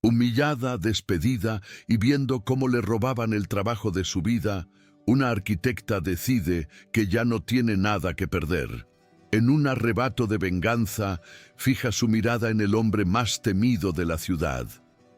Humillada, despedida y viendo cómo le robaban el trabajo de su vida, una arquitecta decide que ya no tiene nada que perder. En un arrebato de venganza, fija su mirada en el hombre más temido de la ciudad,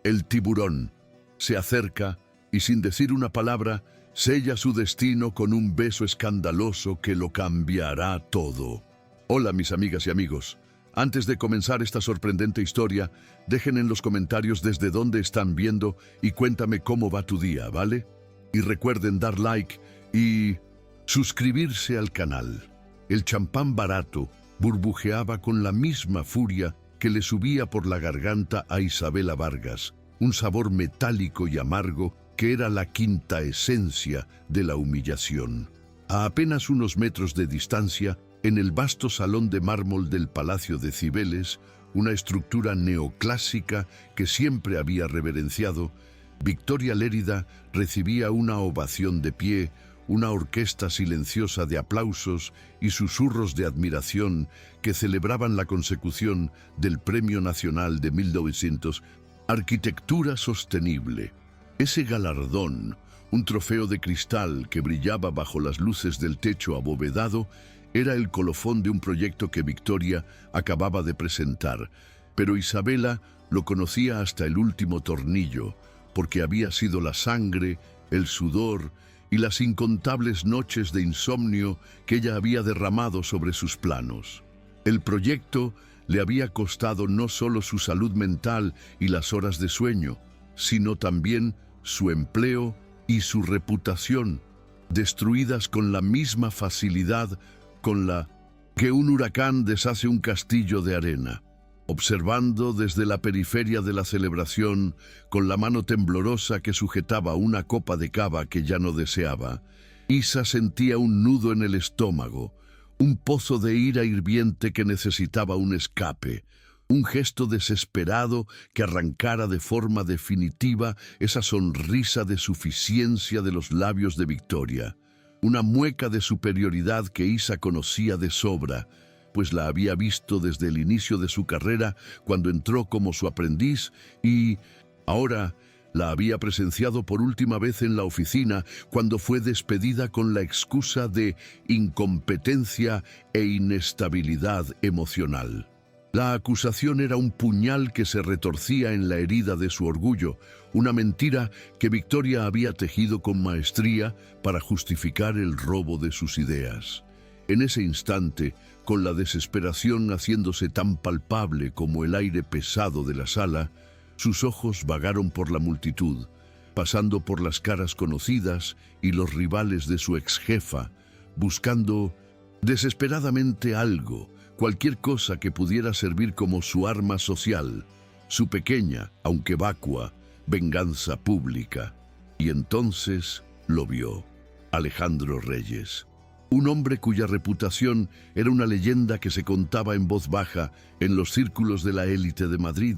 el tiburón. Se acerca y sin decir una palabra, sella su destino con un beso escandaloso que lo cambiará todo. Hola mis amigas y amigos. Antes de comenzar esta sorprendente historia, dejen en los comentarios desde dónde están viendo y cuéntame cómo va tu día, ¿vale? Y recuerden dar like y suscribirse al canal. El champán barato burbujeaba con la misma furia que le subía por la garganta a Isabela Vargas, un sabor metálico y amargo que era la quinta esencia de la humillación. A apenas unos metros de distancia, en el vasto salón de mármol del Palacio de Cibeles, una estructura neoclásica que siempre había reverenciado, Victoria Lérida recibía una ovación de pie, una orquesta silenciosa de aplausos y susurros de admiración que celebraban la consecución del Premio Nacional de 1900, Arquitectura Sostenible. Ese galardón, un trofeo de cristal que brillaba bajo las luces del techo abovedado, era el colofón de un proyecto que Victoria acababa de presentar, pero Isabela lo conocía hasta el último tornillo, porque había sido la sangre, el sudor y las incontables noches de insomnio que ella había derramado sobre sus planos. El proyecto le había costado no solo su salud mental y las horas de sueño, sino también su empleo y su reputación, destruidas con la misma facilidad con la que un huracán deshace un castillo de arena. Observando desde la periferia de la celebración, con la mano temblorosa que sujetaba una copa de cava que ya no deseaba, Isa sentía un nudo en el estómago, un pozo de ira hirviente que necesitaba un escape, un gesto desesperado que arrancara de forma definitiva esa sonrisa de suficiencia de los labios de Victoria. Una mueca de superioridad que Isa conocía de sobra, pues la había visto desde el inicio de su carrera cuando entró como su aprendiz y ahora la había presenciado por última vez en la oficina cuando fue despedida con la excusa de incompetencia e inestabilidad emocional. La acusación era un puñal que se retorcía en la herida de su orgullo, una mentira que Victoria había tejido con maestría para justificar el robo de sus ideas. En ese instante, con la desesperación haciéndose tan palpable como el aire pesado de la sala, sus ojos vagaron por la multitud, pasando por las caras conocidas y los rivales de su exjefa, buscando desesperadamente algo, cualquier cosa que pudiera servir como su arma social, su pequeña, aunque vacua, venganza pública. Y entonces lo vio, Alejandro Reyes. Un hombre cuya reputación era una leyenda que se contaba en voz baja en los círculos de la élite de Madrid.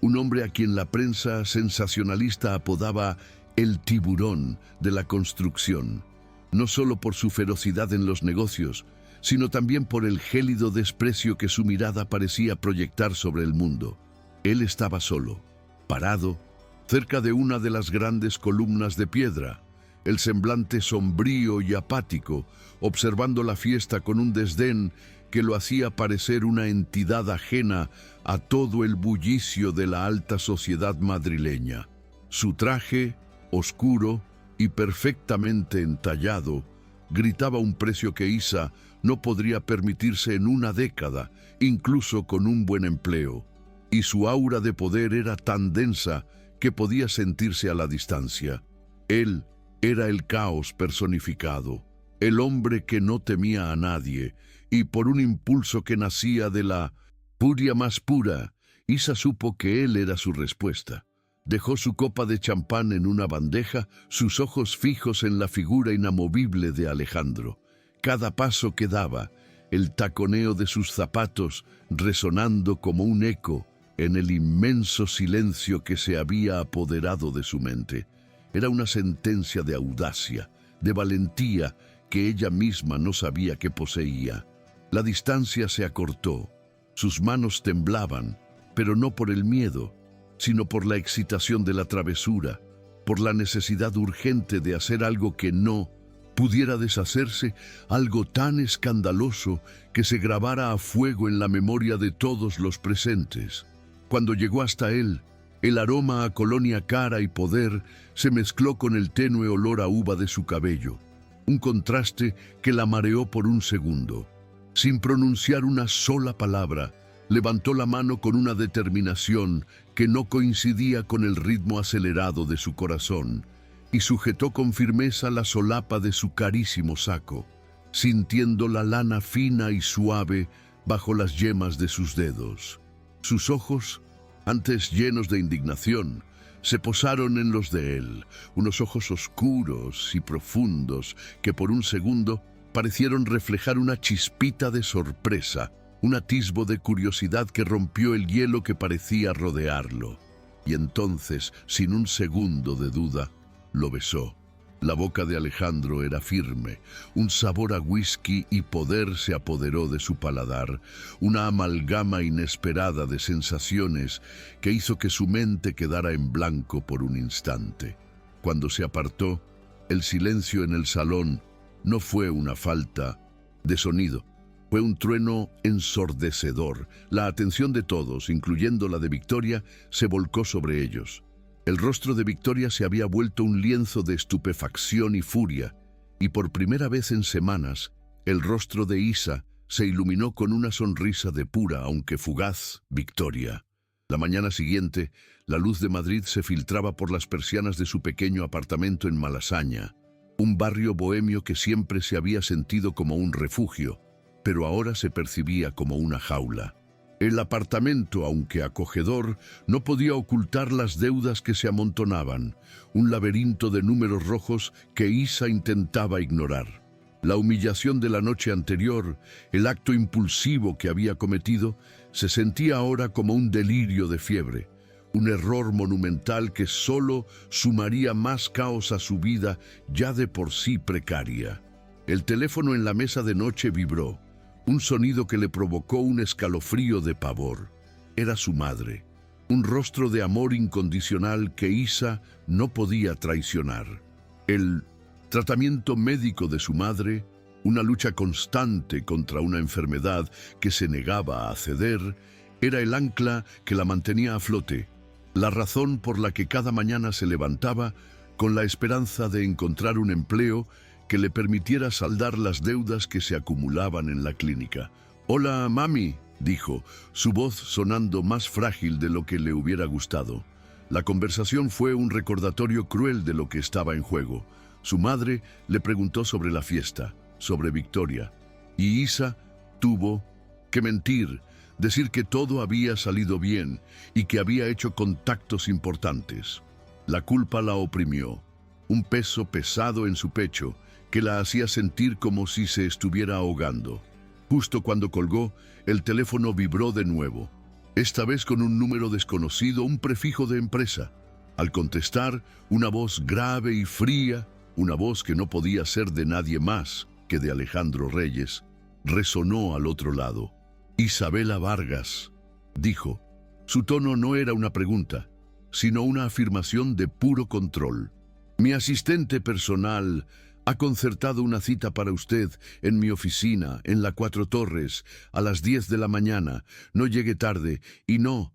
Un hombre a quien la prensa sensacionalista apodaba el tiburón de la construcción, no solo por su ferocidad en los negocios, sino también por el gélido desprecio que su mirada parecía proyectar sobre el mundo. Él estaba solo, parado, cerca de una de las grandes columnas de piedra, el semblante sombrío y apático, observando la fiesta con un desdén que lo hacía parecer una entidad ajena a todo el bullicio de la alta sociedad madrileña. Su traje, oscuro y perfectamente entallado, gritaba un precio que Isa no podría permitirse en una década, incluso con un buen empleo, y su aura de poder era tan densa que podía sentirse a la distancia. Él era el caos personificado, el hombre que no temía a nadie, y por un impulso que nacía de la furia más pura, Isa supo que él era su respuesta. Dejó su copa de champán en una bandeja, sus ojos fijos en la figura inamovible de Alejandro. Cada paso que daba, el taconeo de sus zapatos resonando como un eco en el inmenso silencio que se había apoderado de su mente. Era una sentencia de audacia, de valentía que ella misma no sabía que poseía. La distancia se acortó, sus manos temblaban, pero no por el miedo, sino por la excitación de la travesura, por la necesidad urgente de hacer algo que no pudiera deshacerse, algo tan escandaloso que se grabara a fuego en la memoria de todos los presentes. Cuando llegó hasta él, el aroma a colonia cara y poder se mezcló con el tenue olor a uva de su cabello, un contraste que la mareó por un segundo. Sin pronunciar una sola palabra, levantó la mano con una determinación que no coincidía con el ritmo acelerado de su corazón y sujetó con firmeza la solapa de su carísimo saco, sintiendo la lana fina y suave bajo las yemas de sus dedos. Sus ojos, antes llenos de indignación, se posaron en los de él, unos ojos oscuros y profundos que por un segundo parecieron reflejar una chispita de sorpresa, un atisbo de curiosidad que rompió el hielo que parecía rodearlo. Y entonces, sin un segundo de duda, lo besó. La boca de Alejandro era firme, un sabor a whisky y poder se apoderó de su paladar, una amalgama inesperada de sensaciones que hizo que su mente quedara en blanco por un instante. Cuando se apartó, el silencio en el salón no fue una falta de sonido, fue un trueno ensordecedor. La atención de todos, incluyendo la de Victoria, se volcó sobre ellos. El rostro de Victoria se había vuelto un lienzo de estupefacción y furia, y por primera vez en semanas, el rostro de Isa se iluminó con una sonrisa de pura, aunque fugaz, victoria. La mañana siguiente, la luz de Madrid se filtraba por las persianas de su pequeño apartamento en Malasaña, un barrio bohemio que siempre se había sentido como un refugio, pero ahora se percibía como una jaula. El apartamento, aunque acogedor, no podía ocultar las deudas que se amontonaban, un laberinto de números rojos que Isa intentaba ignorar. La humillación de la noche anterior, el acto impulsivo que había cometido, se sentía ahora como un delirio de fiebre, un error monumental que solo sumaría más caos a su vida ya de por sí precaria. El teléfono en la mesa de noche vibró, un sonido que le provocó un escalofrío de pavor. Era su madre, un rostro de amor incondicional que Isa no podía traicionar. El tratamiento médico de su madre, una lucha constante contra una enfermedad que se negaba a ceder, era el ancla que la mantenía a flote, la razón por la que cada mañana se levantaba con la esperanza de encontrar un empleo que le permitiera saldar las deudas que se acumulaban en la clínica. «Hola, mami», dijo, su voz sonando más frágil de lo que le hubiera gustado. La conversación fue un recordatorio cruel de lo que estaba en juego. Su madre le preguntó sobre la fiesta, sobre Victoria, y Isa tuvo que mentir, decir que todo había salido bien y que había hecho contactos importantes. La culpa la oprimió, un peso pesado en su pecho, que la hacía sentir como si se estuviera ahogando. Justo cuando colgó, el teléfono vibró de nuevo, esta vez con un número desconocido, un prefijo de empresa. Al contestar, una voz grave y fría, una voz que no podía ser de nadie más que de Alejandro Reyes, resonó al otro lado. «Isabela Vargas», dijo. Su tono no era una pregunta, sino una afirmación de puro control. «Mi asistente personal ha concertado una cita para usted en mi oficina, en la Cuatro Torres, a las 10 de la mañana. No llegue tarde, y no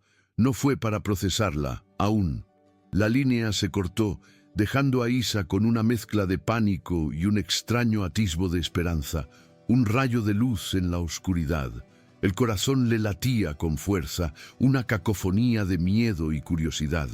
fue para procesarla, aún». La línea se cortó, dejando a Isa con una mezcla de pánico y un extraño atisbo de esperanza, un rayo de luz en la oscuridad. El corazón le latía con fuerza, una cacofonía de miedo y curiosidad.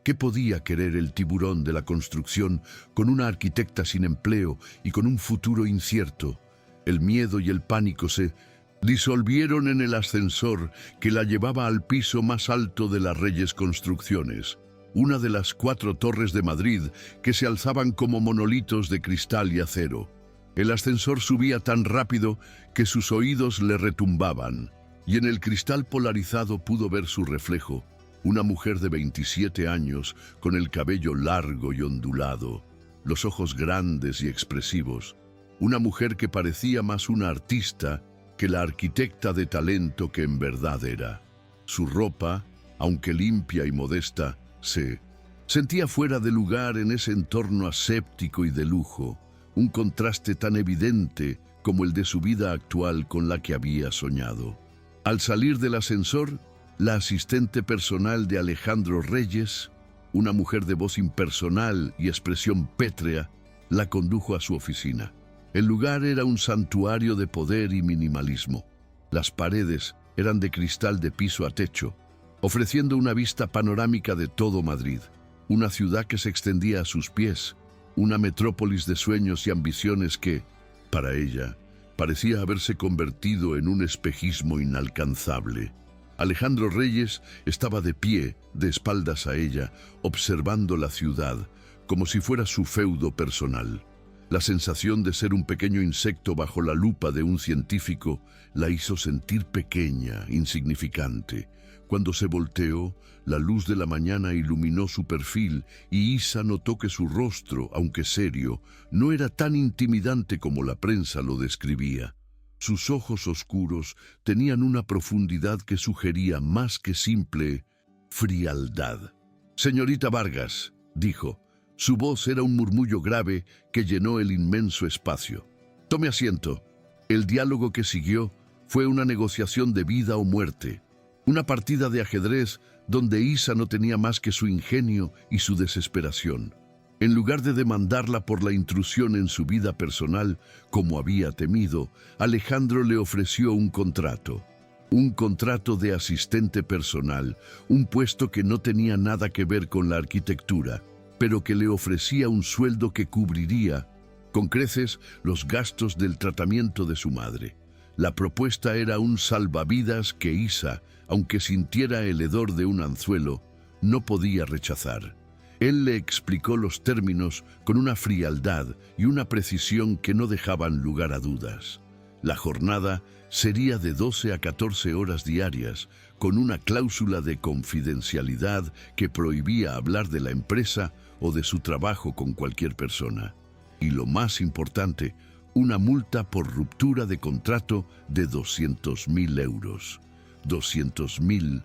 ¿Qué podía querer el tiburón de la construcción con una arquitecta sin empleo y con un futuro incierto? El miedo y el pánico se disolvieron en el ascensor que la llevaba al piso más alto de las Reyes Construcciones, una de las 4 torres de Madrid que se alzaban como monolitos de cristal y acero. El ascensor subía tan rápido que sus oídos le retumbaban, y en el cristal polarizado pudo ver su reflejo, una mujer de 27 años con el cabello largo y ondulado, los ojos grandes y expresivos, una mujer que parecía más una artista que la arquitecta de talento que en verdad era. Su ropa, aunque limpia y modesta, se sentía fuera de lugar en ese entorno aséptico y de lujo, un contraste tan evidente como el de su vida actual con la que había soñado. Al salir del ascensor, la asistente personal de Alejandro Reyes, una mujer de voz impersonal y expresión pétrea, la condujo a su oficina. El lugar era un santuario de poder y minimalismo. Las paredes eran de cristal de piso a techo, ofreciendo una vista panorámica de todo Madrid, una ciudad que se extendía a sus pies, una metrópolis de sueños y ambiciones que, para ella, parecía haberse convertido en un espejismo inalcanzable. Alejandro Reyes estaba de pie, de espaldas a ella, observando la ciudad, como si fuera su feudo personal. La sensación de ser un pequeño insecto bajo la lupa de un científico la hizo sentir pequeña, insignificante. Cuando se volteó, la luz de la mañana iluminó su perfil y Isa notó que su rostro, aunque serio, no era tan intimidante como la prensa lo describía. Sus ojos oscuros tenían una profundidad que sugería más que simple frialdad. «Señorita Vargas», dijo. Su voz era un murmullo grave que llenó el inmenso espacio. «Tome asiento». El diálogo que siguió fue una negociación de vida o muerte, una partida de ajedrez donde Isa no tenía más que su ingenio y su desesperación. En lugar de demandarla por la intrusión en su vida personal, como había temido, Alejandro le ofreció un contrato de asistente personal, un puesto que no tenía nada que ver con la arquitectura, pero que le ofrecía un sueldo que cubriría, con creces, los gastos del tratamiento de su madre. La propuesta era un salvavidas que Isa, aunque sintiera el hedor de un anzuelo, no podía rechazar. Él le explicó los términos con una frialdad y una precisión que no dejaban lugar a dudas. La jornada sería de 12 a 14 horas diarias, con una cláusula de confidencialidad que prohibía hablar de la empresa o de su trabajo con cualquier persona. Y lo más importante, una multa por ruptura de contrato de 200.000 euros. 200.000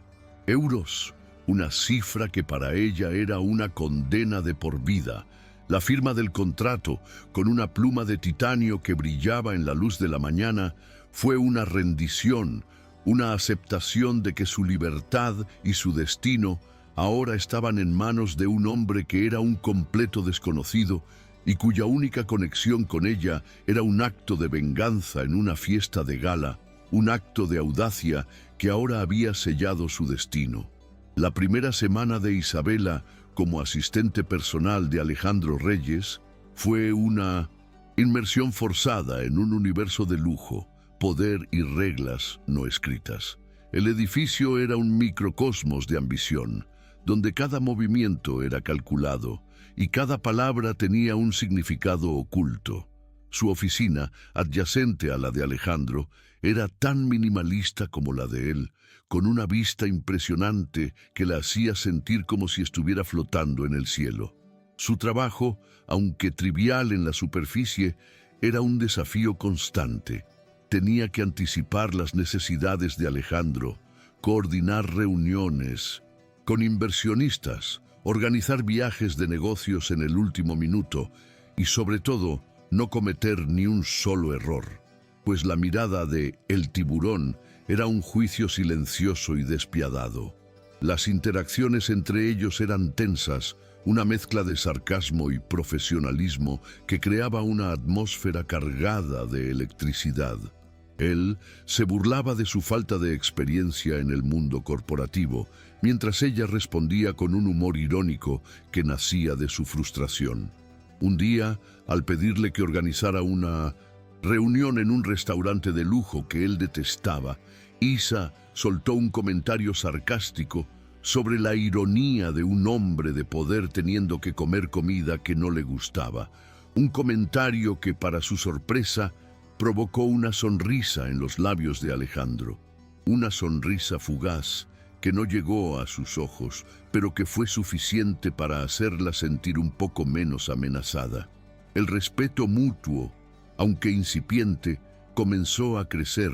euros, una cifra que para ella era una condena de por vida. La firma del contrato, con una pluma de titanio que brillaba en la luz de la mañana, fue una rendición, una aceptación de que su libertad y su destino ahora estaban en manos de un hombre que era un completo desconocido y cuya única conexión con ella era un acto de venganza en una fiesta de gala, un acto de audacia que ahora había sellado su destino. La primera semana de Isabela como asistente personal de Alejandro Reyes fue una inmersión forzada en un universo de lujo, poder y reglas no escritas. El edificio era un microcosmos de ambición, donde cada movimiento era calculado y cada palabra tenía un significado oculto. Su oficina, adyacente a la de Alejandro, era tan minimalista como la de él, con una vista impresionante que la hacía sentir como si estuviera flotando en el cielo. Su trabajo, aunque trivial en la superficie, era un desafío constante. Tenía que anticipar las necesidades de Alejandro, coordinar reuniones con inversionistas, organizar viajes de negocios en el último minuto y, sobre todo, no cometer ni un solo error, pues la mirada de El Tiburón era un juicio silencioso y despiadado. Las interacciones entre ellos eran tensas, una mezcla de sarcasmo y profesionalismo que creaba una atmósfera cargada de electricidad. Él se burlaba de su falta de experiencia en el mundo corporativo, mientras ella respondía con un humor irónico que nacía de su frustración. Un día, al pedirle que organizara una reunión en un restaurante de lujo que él detestaba, Isa soltó un comentario sarcástico sobre la ironía de un hombre de poder teniendo que comer comida que no le gustaba. Un comentario que, para su sorpresa, provocó una sonrisa en los labios de Alejandro. Una sonrisa fugaz que no llegó a sus ojos, pero que fue suficiente para hacerla sentir un poco menos amenazada. El respeto mutuo, aunque incipiente, comenzó a crecer,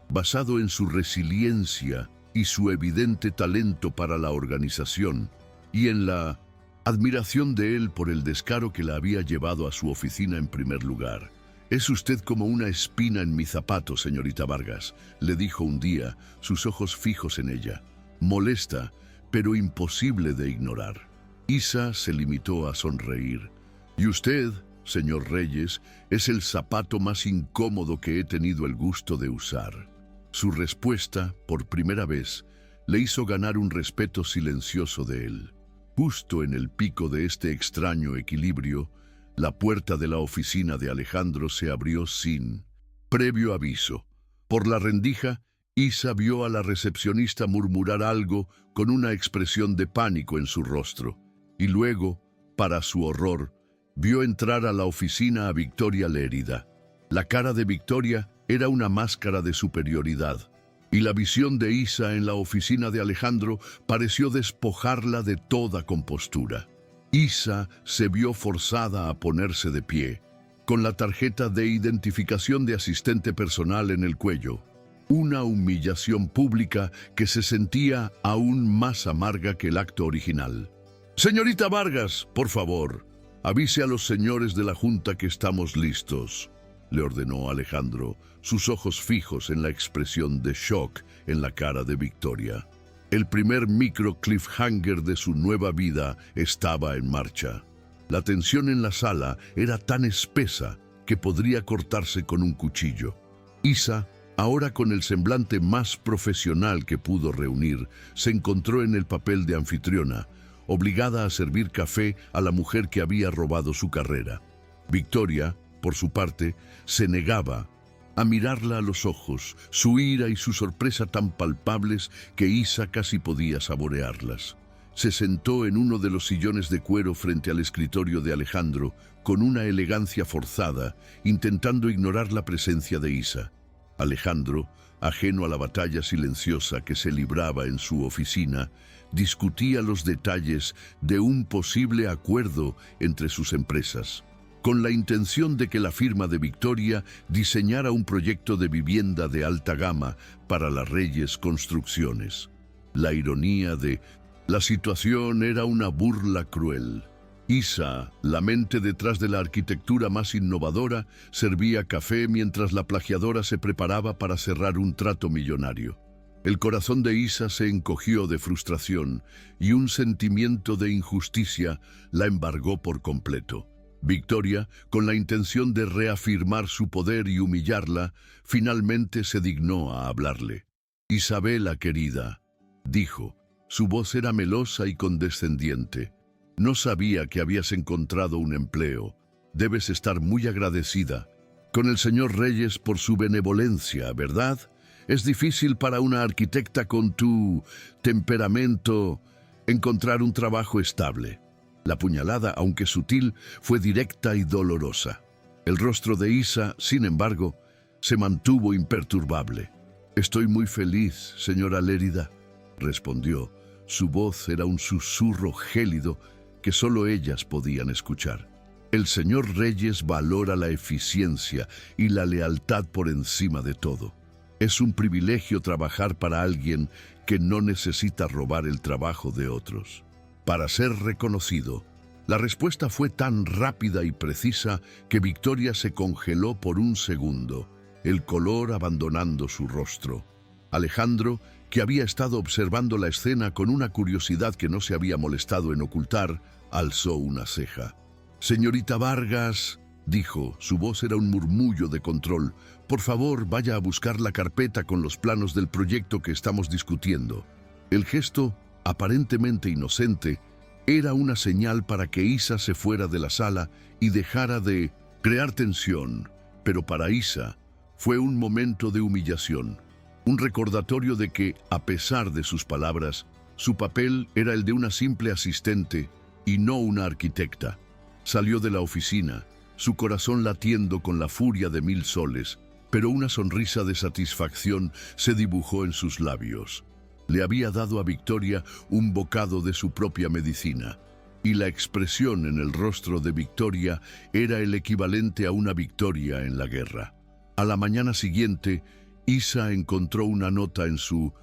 basado en su resiliencia y su evidente talento para la organización, y en la admiración de él por el descaro que la había llevado a su oficina en primer lugar. «Es usted como una espina en mi zapato, señorita Vargas», le dijo un día, sus ojos fijos en ella. Molesta, pero imposible de ignorar. Isa se limitó a sonreír. «Y usted, señor Reyes, es el zapato más incómodo que he tenido el gusto de usar». Su respuesta, por primera vez, le hizo ganar un respeto silencioso de él. Justo en el pico de este extraño equilibrio, la puerta de la oficina de Alejandro se abrió sin previo aviso. Por la rendija, Isa vio a la recepcionista murmurar algo con una expresión de pánico en su rostro, y luego, para su horror, vio entrar a la oficina a Victoria Lérida. La cara de Victoria era una máscara de superioridad, y la visión de Isa en la oficina de Alejandro pareció despojarla de toda compostura. Isa se vio forzada a ponerse de pie, con la tarjeta de identificación de asistente personal en el cuello. Una humillación pública que se sentía aún más amarga que el acto original. «Señorita Vargas, por favor, avise a los señores de la Junta que estamos listos», le ordenó Alejandro, sus ojos fijos en la expresión de shock en la cara de Victoria. El primer micro cliffhanger de su nueva vida estaba en marcha. La tensión en la sala era tan espesa que podría cortarse con un cuchillo. Isa, ahora con el semblante más profesional que pudo reunir, se encontró en el papel de anfitriona, obligada a servir café a la mujer que había robado su carrera. Victoria, por su parte, se negaba a mirarla a los ojos, su ira y su sorpresa tan palpables que Isa casi podía saborearlas. Se sentó en uno de los sillones de cuero frente al escritorio de Alejandro, con una elegancia forzada, intentando ignorar la presencia de Isa. Alejandro, ajeno a la batalla silenciosa que se libraba en su oficina, discutía los detalles de un posible acuerdo entre sus empresas, con la intención de que la firma de Victoria diseñara un proyecto de vivienda de alta gama para las Reyes Construcciones. La ironía de la situación era una burla cruel. Isa, la mente detrás de la arquitectura más innovadora, servía café mientras la plagiadora se preparaba para cerrar un trato millonario. El corazón de Isa se encogió de frustración y un sentimiento de injusticia la embargó por completo. Victoria, con la intención de reafirmar su poder y humillarla, finalmente se dignó a hablarle. «Isabela, querida», dijo. Su voz era melosa y condescendiente. «No sabía que habías encontrado un empleo. Debes estar muy agradecida con el señor Reyes por su benevolencia, ¿verdad? Es difícil para una arquitecta con tu temperamento encontrar un trabajo estable». La puñalada, aunque sutil, fue directa y dolorosa. El rostro de Isa, sin embargo, se mantuvo imperturbable. «Estoy muy feliz, señora Lérida», respondió. Su voz era un susurro gélido que solo ellas podían escuchar. «El señor Reyes valora la eficiencia y la lealtad por encima de todo. Es un privilegio trabajar para alguien que no necesita robar el trabajo de otros». Para ser reconocido, la respuesta fue tan rápida y precisa que Victoria se congeló por un segundo, el color abandonando su rostro. Alejandro, que había estado observando la escena con una curiosidad que no se había molestado en ocultar, alzó una ceja. «Señorita Vargas», dijo, su voz era un murmullo de control, «por favor, vaya a buscar la carpeta con los planos del proyecto que estamos discutiendo». El gesto, aparentemente inocente, era una señal para que Isa se fuera de la sala y dejara de crear tensión, pero para Isa fue un momento de humillación, un recordatorio de que, a pesar de sus palabras, su papel era el de una simple asistente y no una arquitecta. Salió de la oficina, su corazón latiendo con la furia de 1000 soles, pero una sonrisa de satisfacción se dibujó en sus labios. Le había dado a Victoria un bocado de su propia medicina, y la expresión en el rostro de Victoria era el equivalente a una victoria en la guerra. A la mañana siguiente, Isa encontró una nota en su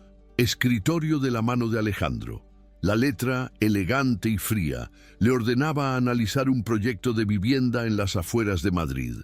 Escritorio de la mano de Alejandro. La letra, elegante y fría, le ordenaba analizar un proyecto de vivienda en las afueras de Madrid.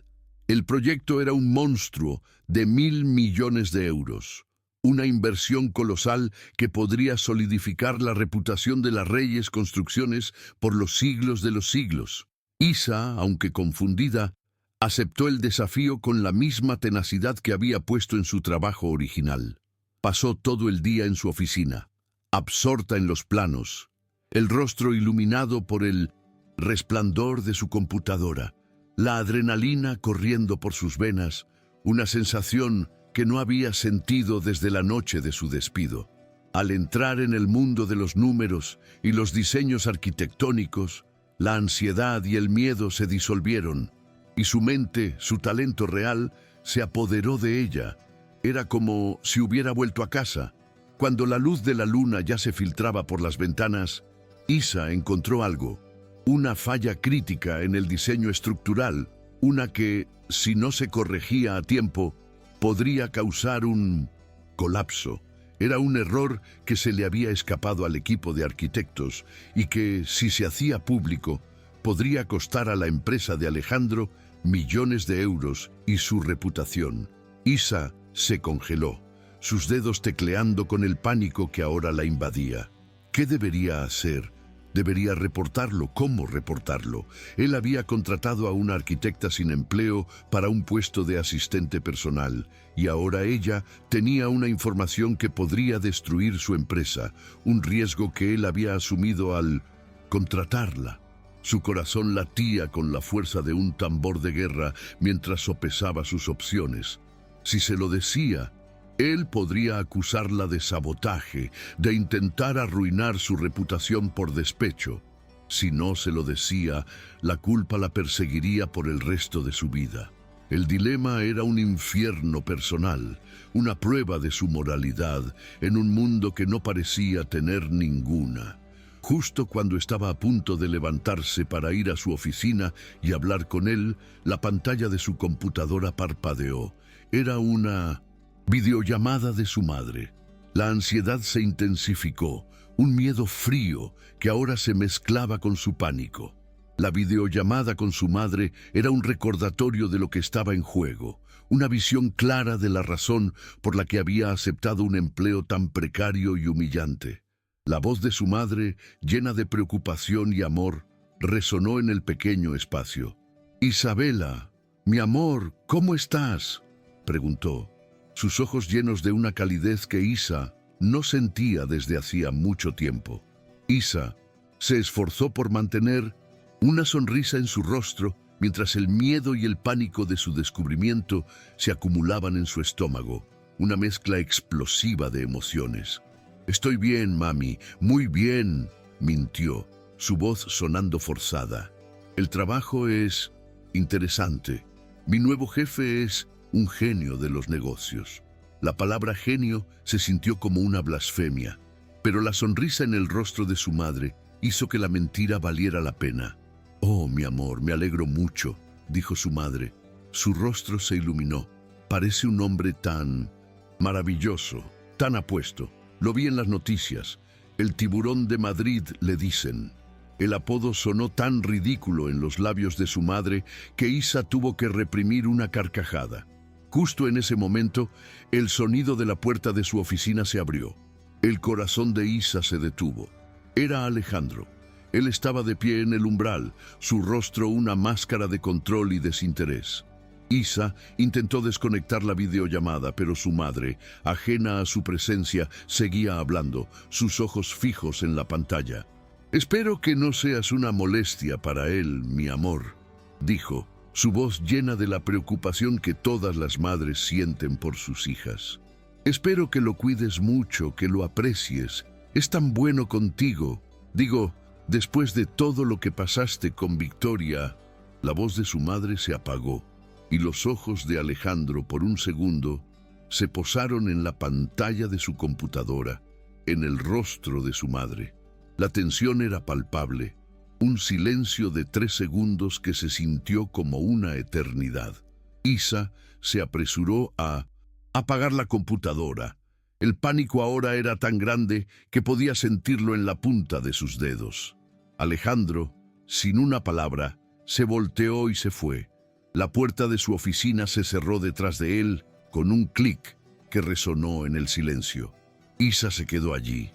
El proyecto era un monstruo de 1.000 millones de euros. Una inversión colosal que podría solidificar la reputación de las Reyes Construcciones por los siglos de los siglos. Isa, aunque confundida, aceptó el desafío con la misma tenacidad que había puesto en su trabajo original. Pasó todo el día en su oficina, absorta en los planos, el rostro iluminado por el resplandor de su computadora, la adrenalina corriendo por sus venas, una sensación que no había sentido desde la noche de su despido. Al entrar en el mundo de los números y los diseños arquitectónicos, la ansiedad y el miedo se disolvieron, y su mente, su talento real, se apoderó de ella. Era como si hubiera vuelto a casa. Cuando la luz de la luna ya se filtraba por las ventanas, Isa encontró algo, una falla crítica en el diseño estructural, una que, si no se corregía a tiempo, podría causar un colapso. Era un error que se le había escapado al equipo de arquitectos y que, si se hacía público, podría costar a la empresa de Alejandro millones de euros y su reputación. Isa se congeló, sus dedos tecleando con el pánico que ahora la invadía. ¿Qué debería hacer? ¿Debería reportarlo? ¿Cómo reportarlo? Él había contratado a una arquitecta sin empleo para un puesto de asistente personal, y ahora ella tenía una información que podría destruir su empresa, un riesgo que él había asumido al contratarla. Su corazón latía con la fuerza de un tambor de guerra mientras sopesaba sus opciones. Si se lo decía, él podría acusarla de sabotaje, de intentar arruinar su reputación por despecho. Si no se lo decía, la culpa la perseguiría por el resto de su vida. El dilema era un infierno personal, una prueba de su moralidad en un mundo que no parecía tener ninguna. Justo cuando estaba a punto de levantarse para ir a su oficina y hablar con él, la pantalla de su computadora parpadeó. Era una videollamada de su madre. La ansiedad se intensificó, un miedo frío que ahora se mezclaba con su pánico. La videollamada con su madre era un recordatorio de lo que estaba en juego, una visión clara de la razón por la que había aceptado un empleo tan precario y humillante. La voz de su madre, llena de preocupación y amor, resonó en el pequeño espacio. «Isabela, mi amor, ¿cómo estás?», preguntó, sus ojos llenos de una calidez que Isa no sentía desde hacía mucho tiempo. Isa se esforzó por mantener una sonrisa en su rostro mientras el miedo y el pánico de su descubrimiento se acumulaban en su estómago, una mezcla explosiva de emociones. «Estoy bien, mami, muy bien», mintió, su voz sonando forzada. «El trabajo es interesante. Mi nuevo jefe es un genio de los negocios». La palabra genio se sintió como una blasfemia, pero la sonrisa en el rostro de su madre hizo que la mentira valiera la pena. «Oh, mi amor, me alegro mucho», dijo su madre. Su rostro se iluminó. «Parece un hombre tan maravilloso, tan apuesto. Lo vi en las noticias. El tiburón de Madrid, le dicen». El apodo sonó tan ridículo en los labios de su madre que Isa tuvo que reprimir una carcajada. Justo en ese momento, el sonido de la puerta de su oficina se abrió. El corazón de Isa se detuvo. Era Alejandro. Él estaba de pie en el umbral, su rostro una máscara de control y desinterés. Isa intentó desconectar la videollamada, pero su madre, ajena a su presencia, seguía hablando, sus ojos fijos en la pantalla. «Espero que no seas una molestia para él, mi amor», dijo, su voz llena de la preocupación que todas las madres sienten por sus hijas. «Espero que lo cuides mucho, que lo aprecies. Es tan bueno contigo. Digo, después de todo lo que pasaste con Victoria». La voz de su madre se apagó, y los ojos de Alejandro por un segundo se posaron en la pantalla de su computadora, en el rostro de su madre. La tensión era palpable, un silencio de 3 segundos que se sintió como una eternidad. Isa se apresuró a apagar la computadora. El pánico ahora era tan grande que podía sentirlo en la punta de sus dedos. Alejandro, sin una palabra, se volteó y se fue. La puerta de su oficina se cerró detrás de él con un clic que resonó en el silencio. Isa se quedó allí,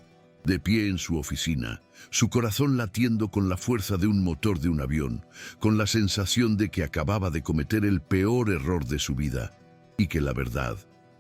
de pie en su oficina, su corazón latiendo con la fuerza de un motor de un avión, con la sensación de que acababa de cometer el peor error de su vida, y que la verdad,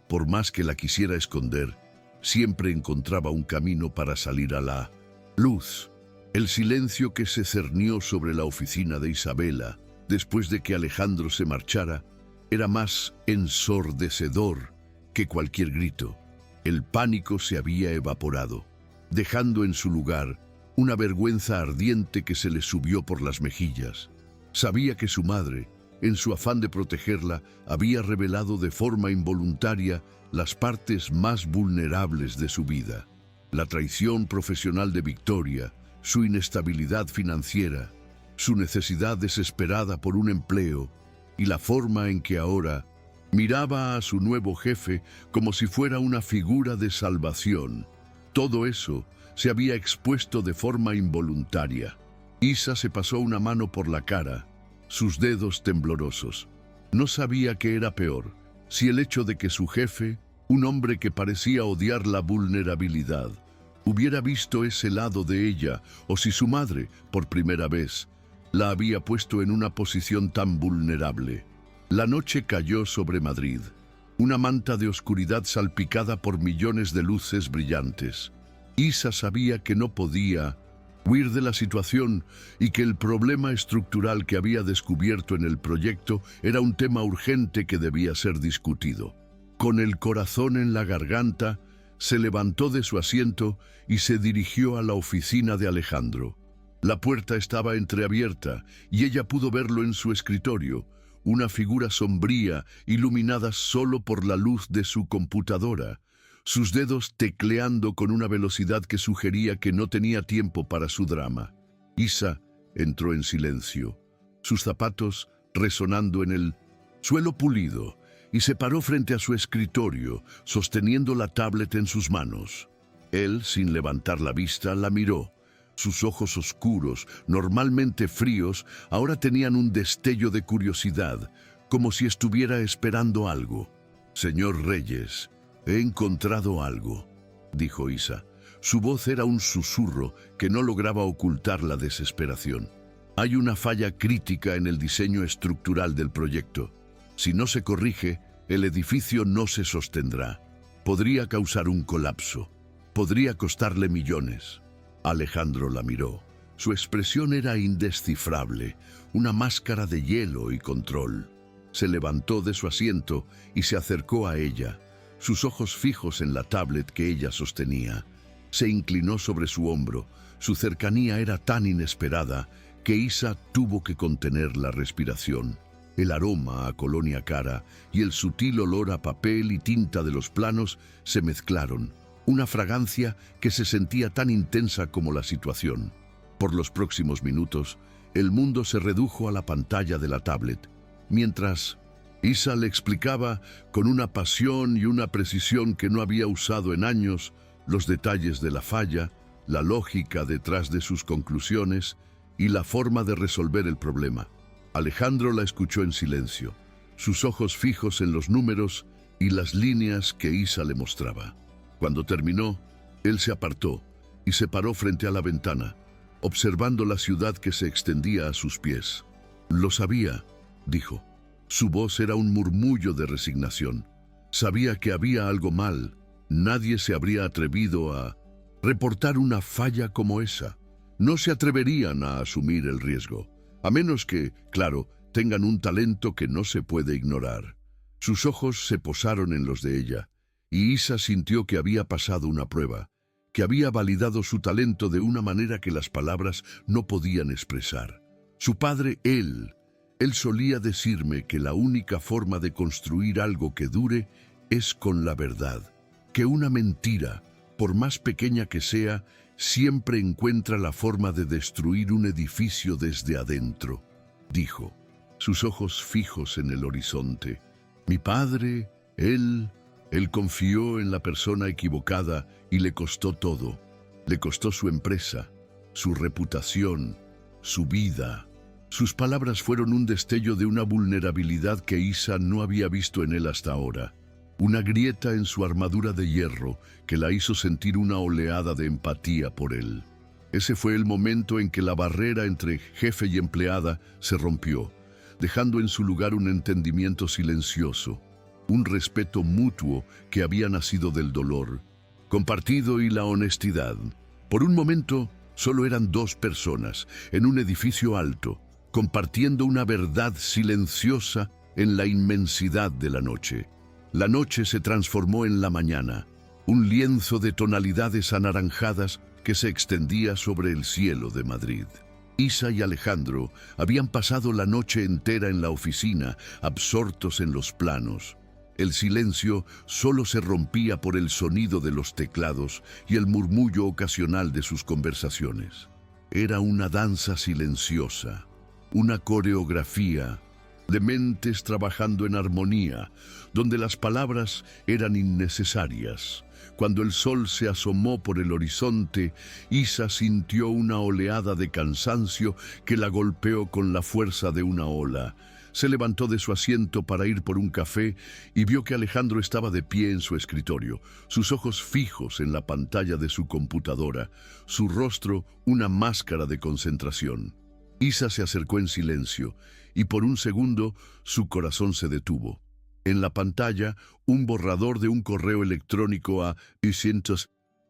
por más que la quisiera esconder, siempre encontraba un camino para salir a la luz. El silencio que se cernió sobre la oficina de Isabela, después de que Alejandro se marchara, era más ensordecedor que cualquier grito. El pánico se había evaporado, dejando en su lugar una vergüenza ardiente que se le subió por las mejillas. Sabía que su madre, en su afán de protegerla, había revelado de forma involuntaria las partes más vulnerables de su vida. La traición profesional de Victoria, su inestabilidad financiera, su necesidad desesperada por un empleo y la forma en que ahora miraba a su nuevo jefe como si fuera una figura de salvación. Todo eso se había expuesto de forma involuntaria. Isa se pasó una mano por la cara, sus dedos temblorosos. No sabía qué era peor, si el hecho de que su jefe, un hombre que parecía odiar la vulnerabilidad, hubiera visto ese lado de ella, o si su madre, por primera vez, la había puesto en una posición tan vulnerable. La noche cayó sobre Madrid, una manta de oscuridad salpicada por millones de luces brillantes. Isa sabía que no podía huir de la situación y que el problema estructural que había descubierto en el proyecto era un tema urgente que debía ser discutido. Con el corazón en la garganta, se levantó de su asiento y se dirigió a la oficina de Alejandro. La puerta estaba entreabierta y ella pudo verlo en su escritorio, una figura sombría iluminada solo por la luz de su computadora, sus dedos tecleando con una velocidad que sugería que no tenía tiempo para su drama. Isa entró en silencio, sus zapatos resonando en el suelo pulido, y se paró frente a su escritorio, sosteniendo la tablet en sus manos. Él, sin levantar la vista, la miró. Sus ojos oscuros, normalmente fríos, ahora tenían un destello de curiosidad, como si estuviera esperando algo. «Señor Reyes, he encontrado algo», dijo Isa. Su voz era un susurro que no lograba ocultar la desesperación. «Hay una falla crítica en el diseño estructural del proyecto. Si no se corrige, el edificio no se sostendrá. Podría causar un colapso. Podría costarle millones». Alejandro la miró. Su expresión era indescifrable, una máscara de hielo y control. Se levantó de su asiento y se acercó a ella, sus ojos fijos en la tablet que ella sostenía. Se inclinó sobre su hombro. Su cercanía era tan inesperada que Isa tuvo que contener la respiración. El aroma a colonia cara y el sutil olor a papel y tinta de los planos se mezclaron, una fragancia que se sentía tan intensa como la situación. Por los próximos minutos, el mundo se redujo a la pantalla de la tablet, mientras Isa le explicaba con una pasión y una precisión que no había usado en años los detalles de la falla, la lógica detrás de sus conclusiones y la forma de resolver el problema. Alejandro la escuchó en silencio, sus ojos fijos en los números y las líneas que Isa le mostraba. Cuando terminó, él se apartó y se paró frente a la ventana, observando la ciudad que se extendía a sus pies. «Lo sabía», dijo. Su voz era un murmullo de resignación. Sabía que había algo mal. Nadie se habría atrevido a reportar una falla como esa. No se atreverían a asumir el riesgo, a menos que, claro, tengan un talento que no se puede ignorar. Sus ojos se posaron en los de ella, y Isa sintió que había pasado una prueba, que había validado su talento de una manera que las palabras no podían expresar. Su padre, él solía decirme que la única forma de construir algo que dure es con la verdad, que una mentira, por más pequeña que sea, siempre encuentra la forma de destruir un edificio desde adentro, dijo, sus ojos fijos en el horizonte. Mi padre, él, Él confió en la persona equivocada y le costó todo. Le costó su empresa, su reputación, su vida. Sus palabras fueron un destello de una vulnerabilidad que Isa no había visto en él hasta ahora. Una grieta en su armadura de hierro que la hizo sentir una oleada de empatía por él. Ese fue el momento en que la barrera entre jefe y empleada se rompió, dejando en su lugar un entendimiento silencioso, un respeto mutuo que había nacido del dolor, compartido y la honestidad. Por un momento, solo eran dos personas, en un edificio alto, compartiendo una verdad silenciosa en la inmensidad de la noche. La noche se transformó en la mañana, un lienzo de tonalidades anaranjadas que se extendía sobre el cielo de Madrid. Isa y Alejandro habían pasado la noche entera en la oficina, absortos en los planos. El silencio solo se rompía por el sonido de los teclados y el murmullo ocasional de sus conversaciones. Era una danza silenciosa, una coreografía de mentes trabajando en armonía, donde las palabras eran innecesarias. Cuando el sol se asomó por el horizonte, Isa sintió una oleada de cansancio que la golpeó con la fuerza de una ola. Se levantó de su asiento para ir por un café y vio que Alejandro estaba de pie en su escritorio, sus ojos fijos en la pantalla de su computadora, su rostro una máscara de concentración. Isa se acercó en silencio y por un segundo su corazón se detuvo. En la pantalla, un borrador de un correo electrónico a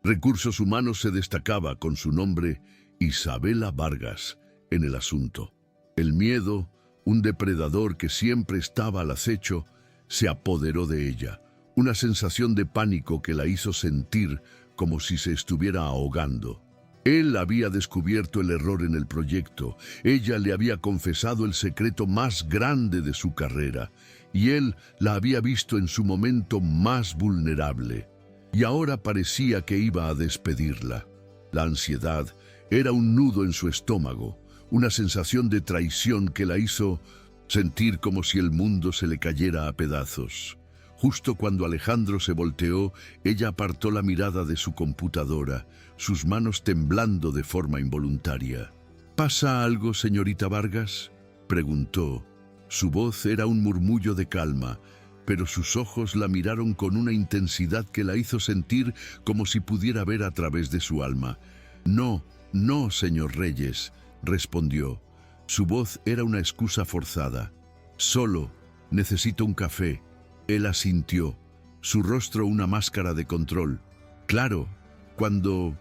Recursos Humanos se destacaba con su nombre Isabela Vargas en el asunto. El miedo, un depredador que siempre estaba al acecho, se apoderó de ella. Una sensación de pánico que la hizo sentir como si se estuviera ahogando. Él había descubierto el error en el proyecto. Ella le había confesado el secreto más grande de su carrera. Y él la había visto en su momento más vulnerable. Y ahora parecía que iba a despedirla. La ansiedad era un nudo en su estómago, una sensación de traición que la hizo sentir como si el mundo se le cayera a pedazos. Justo cuando Alejandro se volteó, ella apartó la mirada de su computadora, sus manos temblando de forma involuntaria. ¿Pasa algo, señorita Vargas?, preguntó. Su voz era un murmullo de calma, pero sus ojos la miraron con una intensidad que la hizo sentir como si pudiera ver a través de su alma. No, no, señor Reyes, respondió. Su voz era una excusa forzada. Solo necesito un café. Él asintió, su rostro una máscara de control. Claro, cuando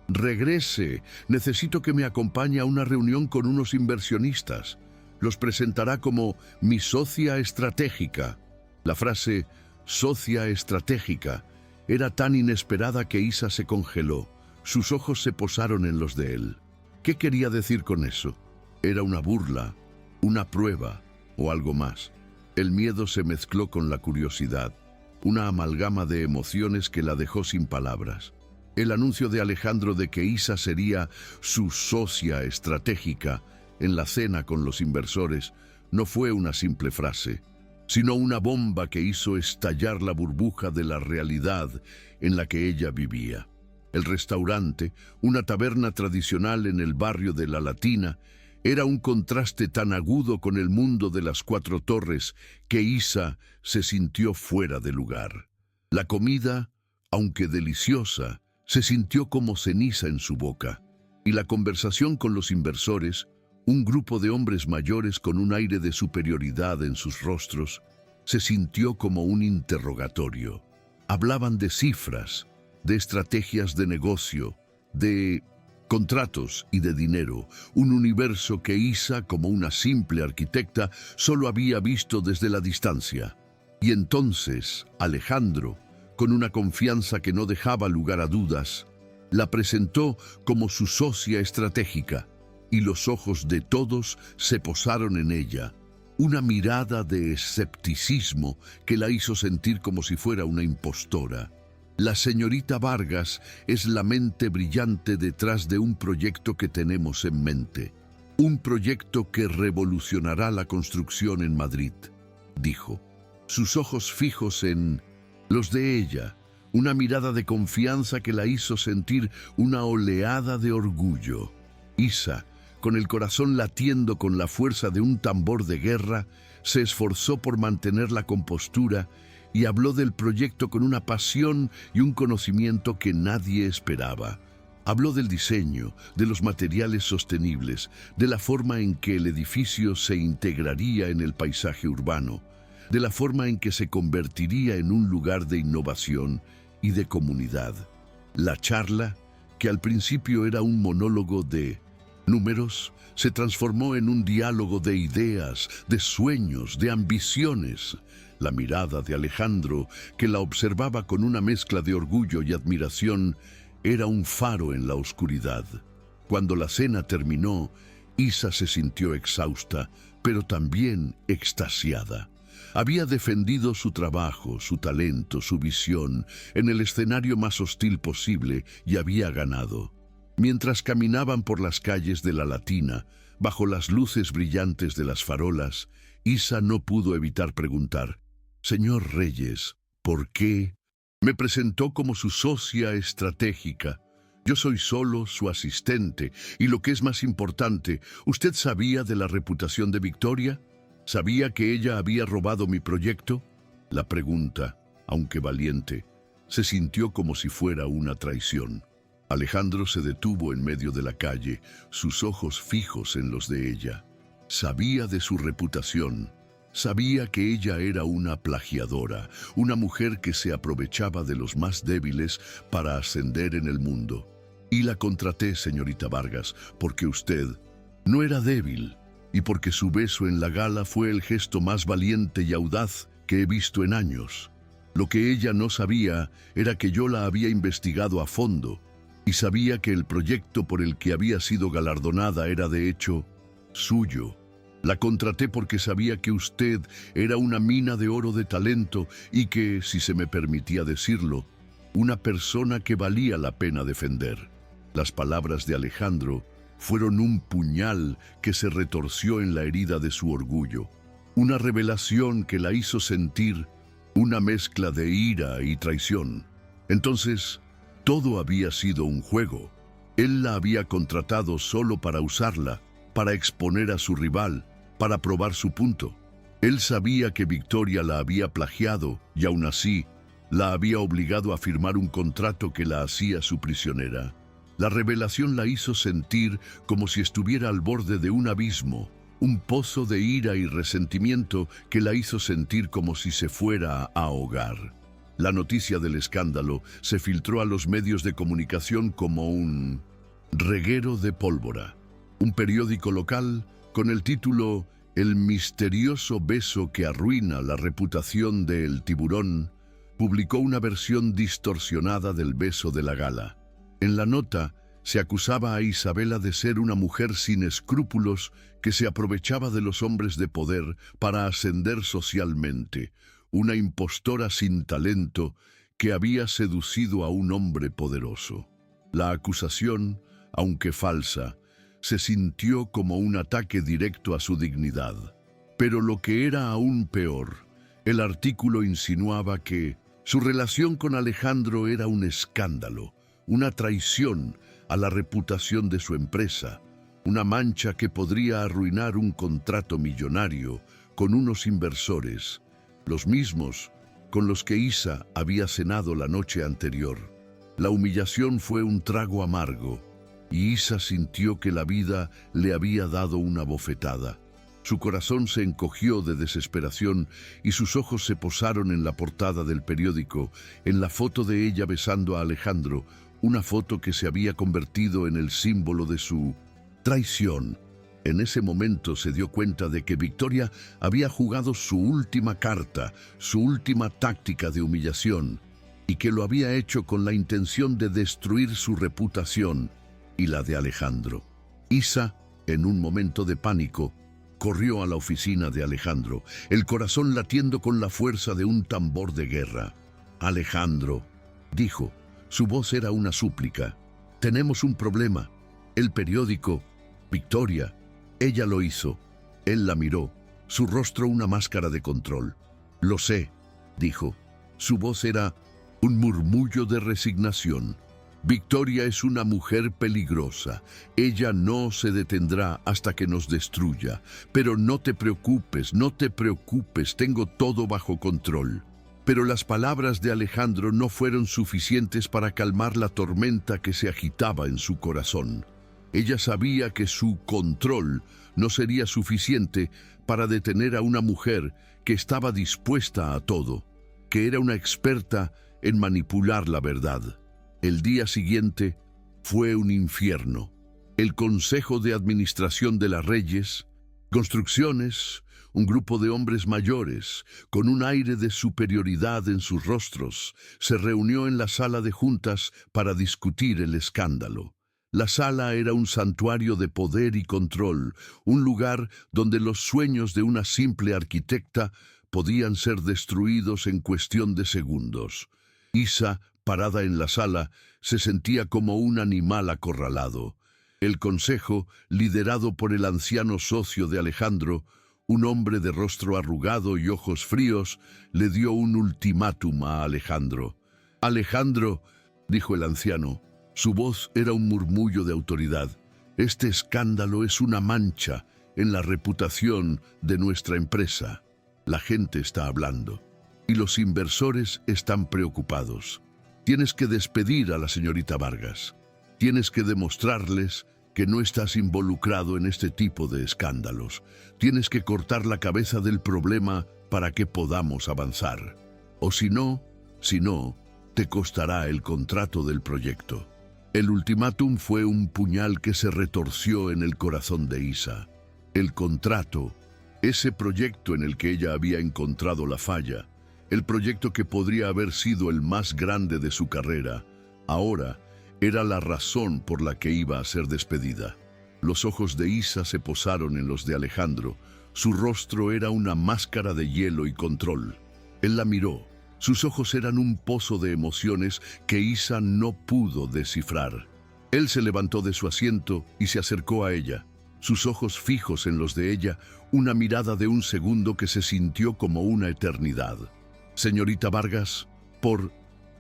regrese, necesito que me acompañe a una reunión con unos inversionistas. Los presentará como mi socia estratégica. La frase socia estratégica era tan inesperada que Isa se congeló. Sus ojos se posaron en los de él. ¿Qué quería decir con eso? ¿Era una burla, una prueba o algo más? El miedo se mezcló con la curiosidad, una amalgama de emociones que la dejó sin palabras. El anuncio de Alejandro de que Isa sería su socia estratégica en la cena con los inversores no fue una simple frase, sino una bomba que hizo estallar la burbuja de la realidad en la que ella vivía. El restaurante, una taberna tradicional en el barrio de La Latina, era un contraste tan agudo con el mundo de las Cuatro Torres que Isa se sintió fuera de lugar. La comida, aunque deliciosa, se sintió como ceniza en su boca, y la conversación con los inversores, un grupo de hombres mayores con un aire de superioridad en sus rostros, se sintió como un interrogatorio. Hablaban de cifras, de estrategias de negocio, de contratos y de dinero, un universo que Isa, como una simple arquitecta, solo había visto desde la distancia. Y entonces, Alejandro, con una confianza que no dejaba lugar a dudas, la presentó como su socia estratégica, y los ojos de todos se posaron en ella. Una mirada de escepticismo que la hizo sentir como si fuera una impostora. La señorita Vargas es la mente brillante detrás de un proyecto que tenemos en mente. Un proyecto que revolucionará la construcción en Madrid, dijo. Sus ojos fijos en los de ella, una mirada de confianza que la hizo sentir una oleada de orgullo. Isa, con el corazón latiendo con la fuerza de un tambor de guerra, se esforzó por mantener la compostura y habló del proyecto con una pasión y un conocimiento que nadie esperaba. Habló del diseño, de los materiales sostenibles, de la forma en que el edificio se integraría en el paisaje urbano, de la forma en que se convertiría en un lugar de innovación y de comunidad. La charla, que al principio era un monólogo de números, se transformó en un diálogo de ideas, de sueños, de ambiciones. La mirada de Alejandro, que la observaba con una mezcla de orgullo y admiración, era un faro en la oscuridad. Cuando la cena terminó, Isa se sintió exhausta, pero también extasiada. Había defendido su trabajo, su talento, su visión, en el escenario más hostil posible y había ganado. Mientras caminaban por las calles de La Latina, bajo las luces brillantes de las farolas, Isa no pudo evitar preguntar: «Señor Reyes, ¿por qué?» Me presentó como su socia estratégica. Yo soy solo su asistente, y lo que es más importante, ¿usted sabía de la reputación de Victoria? ¿Sabía que ella había robado mi proyecto? La pregunta, aunque valiente, se sintió como si fuera una traición. Alejandro se detuvo en medio de la calle, sus ojos fijos en los de ella. Sabía de su reputación. Sabía que ella era una plagiadora, una mujer que se aprovechaba de los más débiles para ascender en el mundo. Y la contraté, señorita Vargas, porque usted no era débil y porque su beso en la gala fue el gesto más valiente y audaz que he visto en años. Lo que ella no sabía era que yo la había investigado a fondo y sabía que el proyecto por el que había sido galardonada era de hecho suyo. La contraté porque sabía que usted era una mina de oro de talento y que, si se me permitía decirlo, una persona que valía la pena defender. Las palabras de Alejandro fueron un puñal que se retorció en la herida de su orgullo, una revelación que la hizo sentir una mezcla de ira y traición. Entonces, todo había sido un juego. Él la había contratado solo para usarla, para exponer a su rival, para probar su punto. Él sabía que Victoria la había plagiado y aún así la había obligado a firmar un contrato que la hacía su prisionera. La revelación la hizo sentir como si estuviera al borde de un abismo, un pozo de ira y resentimiento que la hizo sentir como si se fuera a ahogar. La noticia del escándalo se filtró a los medios de comunicación como un reguero de pólvora. Un periódico local, con el título «El misterioso beso que arruina la reputación de El Tiburón», publicó una versión distorsionada del beso de la gala. En la nota se acusaba a Isabela de ser una mujer sin escrúpulos que se aprovechaba de los hombres de poder para ascender socialmente, una impostora sin talento que había seducido a un hombre poderoso. La acusación, aunque falsa, se sintió como un ataque directo a su dignidad. Pero lo que era aún peor, el artículo insinuaba que su relación con Alejandro era un escándalo, una traición a la reputación de su empresa, una mancha que podría arruinar un contrato millonario con unos inversores, los mismos con los que Isa había cenado la noche anterior. La humillación fue un trago amargo, y Isa sintió que la vida le había dado una bofetada. Su corazón se encogió de desesperación y sus ojos se posaron en la portada del periódico, en la foto de ella besando a Alejandro, una foto que se había convertido en el símbolo de su traición. En ese momento se dio cuenta de que Victoria había jugado su última carta, su última táctica de humillación, y que lo había hecho con la intención de destruir su reputación y la de Alejandro. Isa, en un momento de pánico, corrió a la oficina de Alejandro, el corazón latiendo con la fuerza de un tambor de guerra. «Alejandro», dijo, su voz era una súplica, «tenemos un problema. El periódico, Victoria, ella lo hizo». Él la miró, su rostro una máscara de control. «Lo sé», dijo, Su voz era un murmullo de resignación. Victoria es una mujer peligrosa. Ella no se detendrá hasta que nos destruya. Pero no te preocupes, tengo todo bajo control. Pero las palabras de Alejandro no fueron suficientes para calmar la tormenta que se agitaba en su corazón. Ella sabía que su control no sería suficiente para detener a una mujer que estaba dispuesta a todo, que era una experta en manipular la verdad. El día siguiente fue un infierno. El Consejo de Administración de las Reyes, Construcciones, un grupo de hombres mayores, con un aire de superioridad en sus rostros, se reunió en la sala de juntas para discutir el escándalo. La sala era un santuario de poder y control, un lugar donde los sueños de una simple arquitecta podían ser destruidos en cuestión de segundos. Isa, parada en la sala, se sentía como un animal acorralado. El consejo, liderado por el anciano socio de Alejandro, un hombre de rostro arrugado y ojos fríos, le dio un ultimátum a Alejandro. «Alejandro», dijo el anciano, su voz era un murmullo de autoridad, «este escándalo es una mancha en la reputación de nuestra empresa. La gente está hablando y los inversores están preocupados. Tienes que despedir a la señorita Vargas. Tienes que demostrarles que no estás involucrado en este tipo de escándalos. Tienes que cortar la cabeza del problema para que podamos avanzar. O si no, te costará el contrato del proyecto». El ultimátum fue un puñal que se retorció en el corazón de Isa. El contrato, ese proyecto en el que ella había encontrado la falla, el proyecto que podría haber sido el más grande de su carrera, ahora era la razón por la que iba a ser despedida. Los ojos de Isa se posaron en los de Alejandro. Su rostro era una máscara de hielo y control. Él la miró. Sus ojos eran un pozo de emociones que Isa no pudo descifrar. Él se levantó de su asiento y se acercó a ella. Sus ojos fijos en los de ella, una mirada de un segundo que se sintió como una eternidad. «Señorita Vargas, por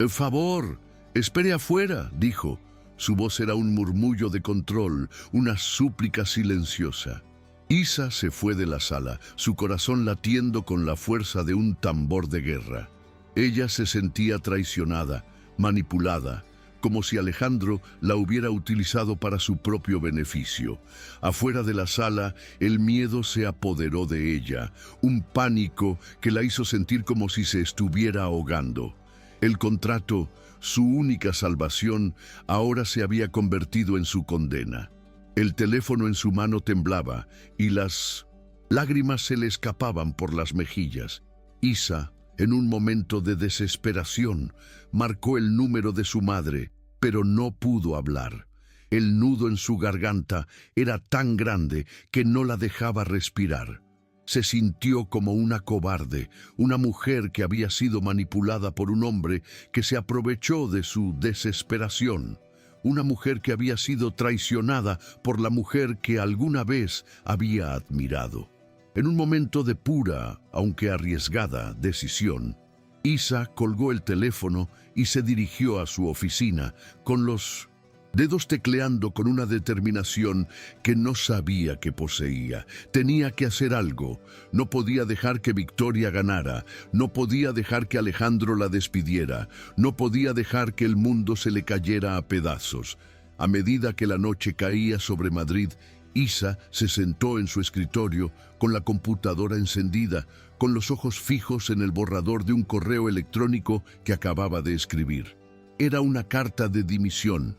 favor, espere afuera», dijo. Su voz era un murmullo de control, una súplica silenciosa. Isa se fue de la sala, su corazón latiendo con la fuerza de un tambor de guerra. Ella se sentía traicionada, manipulada, como si Alejandro la hubiera utilizado para su propio beneficio. Afuera de la sala, el miedo se apoderó de ella, un pánico que la hizo sentir como si se estuviera ahogando. El contrato, su única salvación, ahora se había convertido en su condena. El teléfono en su mano temblaba y las lágrimas se le escapaban por las mejillas. Isa, en un momento de desesperación, marcó el número de su madre, pero no pudo hablar. El nudo en su garganta era tan grande que no la dejaba respirar. Se sintió como una cobarde, una mujer que había sido manipulada por un hombre que se aprovechó de su desesperación, una mujer que había sido traicionada por la mujer que alguna vez había admirado. En un momento de pura, aunque arriesgada, decisión, Isa colgó el teléfono y se dirigió a su oficina, con los dedos tecleando con una determinación que no sabía que poseía. Tenía que hacer algo. No podía dejar que Victoria ganara. No podía dejar que Alejandro la despidiera. No podía dejar que el mundo se le cayera a pedazos. A medida que la noche caía sobre Madrid, Isa se sentó en su escritorio con la computadora encendida, con los ojos fijos en el borrador de un correo electrónico que acababa de escribir. Era una carta de dimisión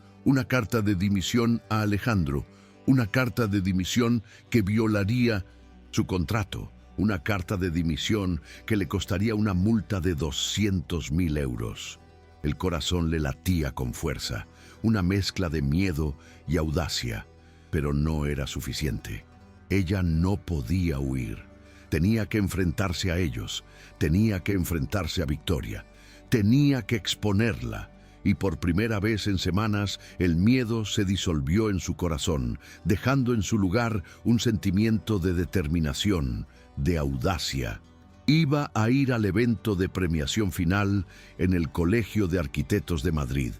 a Alejandro, una carta de dimisión que violaría su contrato, una carta de dimisión que le costaría una multa de 200.000 euros. El corazón le latía con fuerza, una mezcla de miedo y audacia. Pero no era suficiente. Ella no podía huir. Tenía que enfrentarse a ellos. Tenía que enfrentarse a Victoria. Tenía que exponerla. Y por primera vez en semanas, el miedo se disolvió en su corazón, dejando en su lugar un sentimiento de determinación, de audacia. Iba a ir al evento de premiación final en el Colegio de Arquitectos de Madrid.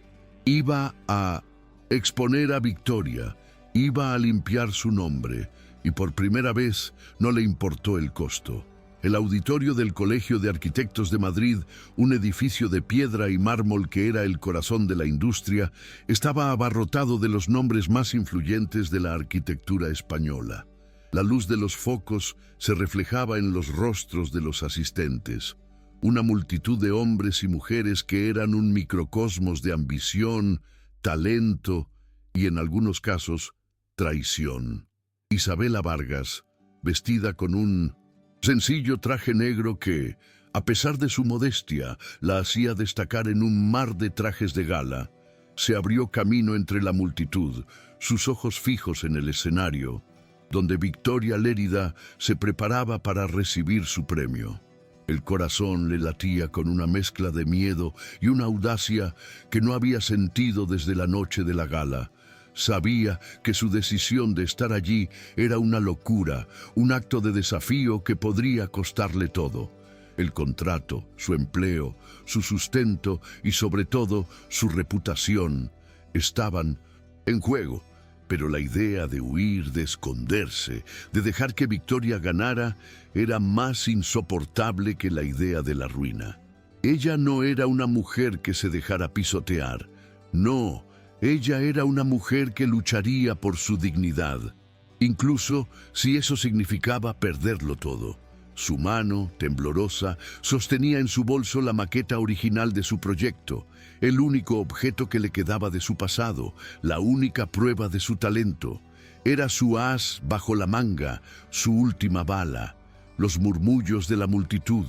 Iba a exponer a Victoria, iba a limpiar su nombre y por primera vez no le importó el costo. El auditorio del Colegio de Arquitectos de Madrid, un edificio de piedra y mármol que era el corazón de la industria, estaba abarrotado de los nombres más influyentes de la arquitectura española. La luz de los focos se reflejaba en los rostros de los asistentes. Una multitud de hombres y mujeres que eran un microcosmos de ambición, talento y, en algunos casos, traición. Isabela Vargas, vestida con un sencillo traje negro que, a pesar de su modestia, la hacía destacar en un mar de trajes de gala, se abrió camino entre la multitud, sus ojos fijos en el escenario, donde Victoria Lérida se preparaba para recibir su premio. El corazón le latía con una mezcla de miedo y una audacia que no había sentido desde la noche de la gala. Sabía que su decisión de estar allí era una locura, un acto de desafío que podría costarle todo. El contrato, su empleo, su sustento y sobre todo su reputación estaban en juego. Pero la idea de huir, de esconderse, de dejar que Victoria ganara, era más insoportable que la idea de la ruina. Ella no era una mujer que se dejara pisotear. No, ella era una mujer que lucharía por su dignidad, incluso si eso significaba perderlo todo. Su mano, temblorosa, sostenía en su bolso la maqueta original de su proyecto, el único objeto que le quedaba de su pasado, la única prueba de su talento. Era su as bajo la manga, su última bala. Los murmullos de la multitud,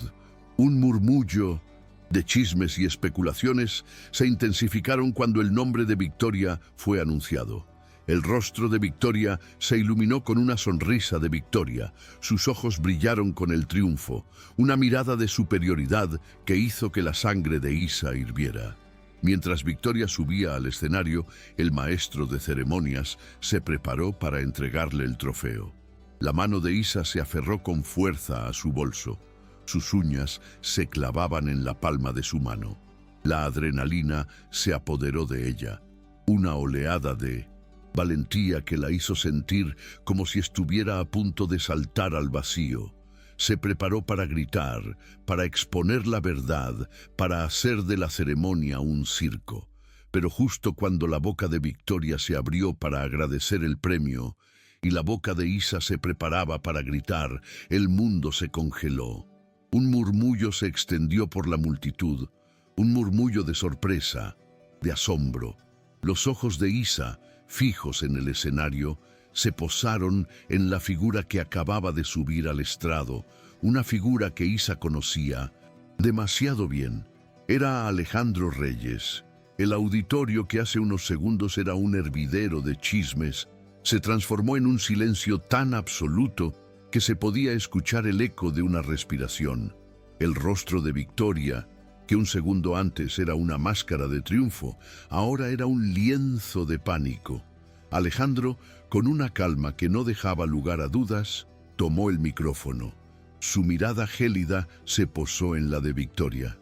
un murmullo de chismes y especulaciones, se intensificaron cuando el nombre de Victoria fue anunciado. El rostro de Victoria se iluminó con una sonrisa de victoria. Sus ojos brillaron con el triunfo, una mirada de superioridad que hizo que la sangre de Isa hirviera. Mientras Victoria subía al escenario, el maestro de ceremonias se preparó para entregarle el trofeo. La mano de Isa se aferró con fuerza a su bolso. Sus uñas se clavaban en la palma de su mano. La adrenalina se apoderó de ella, una oleada de valentía que la hizo sentir como si estuviera a punto de saltar al vacío. Se preparó para gritar, para exponer la verdad, para hacer de la ceremonia un circo. Pero justo cuando la boca de Victoria se abrió para agradecer el premio y la boca de Isa se preparaba para gritar, el mundo se congeló. Un murmullo se extendió por la multitud, un murmullo de sorpresa, de asombro. Los ojos de Isa, fijos en el escenario, se posaron en la figura que acababa de subir al estrado, una figura que Isa conocía demasiado bien. Era Alejandro Reyes. El auditorio, que hace unos segundos era un hervidero de chismes, se transformó en un silencio tan absoluto que se podía escuchar el eco de una respiración. El rostro de Victoria, que un segundo antes era una máscara de triunfo, ahora era un lienzo de pánico. Alejandro, con una calma que no dejaba lugar a dudas, tomó el micrófono. Su mirada gélida se posó en la de Victoria.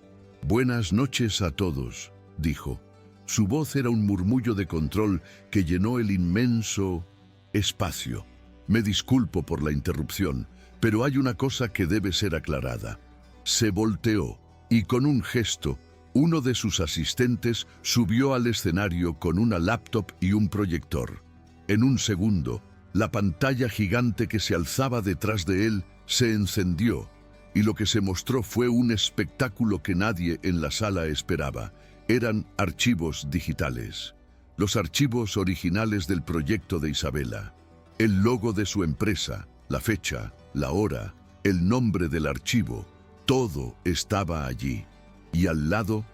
«Buenas noches a todos», dijo. Su voz era un murmullo de control que llenó el inmenso espacio. «Me disculpo por la interrupción, pero hay una cosa que debe ser aclarada». Se volteó y con un gesto, uno de sus asistentes subió al escenario con una laptop y un proyector. En un segundo, la pantalla gigante que se alzaba detrás de él se encendió, y lo que se mostró fue un espectáculo que nadie en la sala esperaba. Eran archivos digitales, los archivos originales del proyecto de Isabela. El logo de su empresa, la fecha, la hora, el nombre del archivo, todo estaba allí. Y al lado,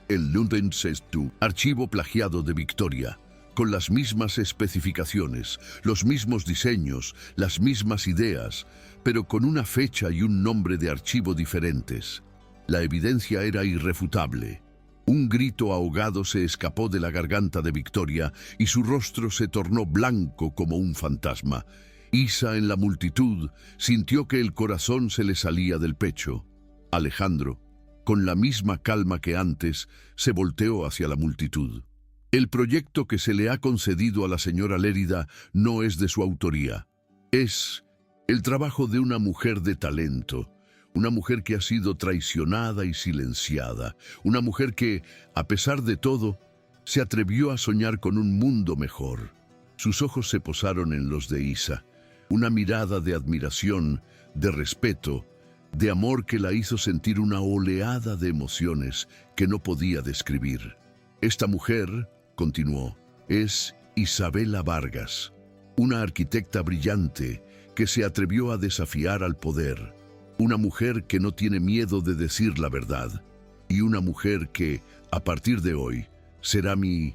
el Lundensestu, archivo plagiado de Victoria, con las mismas especificaciones, los mismos diseños, las mismas ideas, pero con una fecha y un nombre de archivo diferentes. La evidencia era irrefutable. Un grito ahogado se escapó de la garganta de Victoria y su rostro se tornó blanco como un fantasma. Isa, en la multitud, sintió que el corazón se le salía del pecho. Alejandro, con la misma calma que antes, se volteó hacia la multitud. El proyecto que se le ha concedido a la señora Lérida no es de su autoría. Es el trabajo de una mujer de talento, una mujer que ha sido traicionada y silenciada, una mujer que, a pesar de todo, se atrevió a soñar con un mundo mejor. Sus ojos se posaron en los de Isa, una mirada de admiración, de respeto, de amor que la hizo sentir una oleada de emociones que no podía describir. Esta mujer, continuó, es Isabela Vargas, una arquitecta brillante que se atrevió a desafiar al poder, una mujer que no tiene miedo de decir la verdad, y una mujer que, a partir de hoy, será mi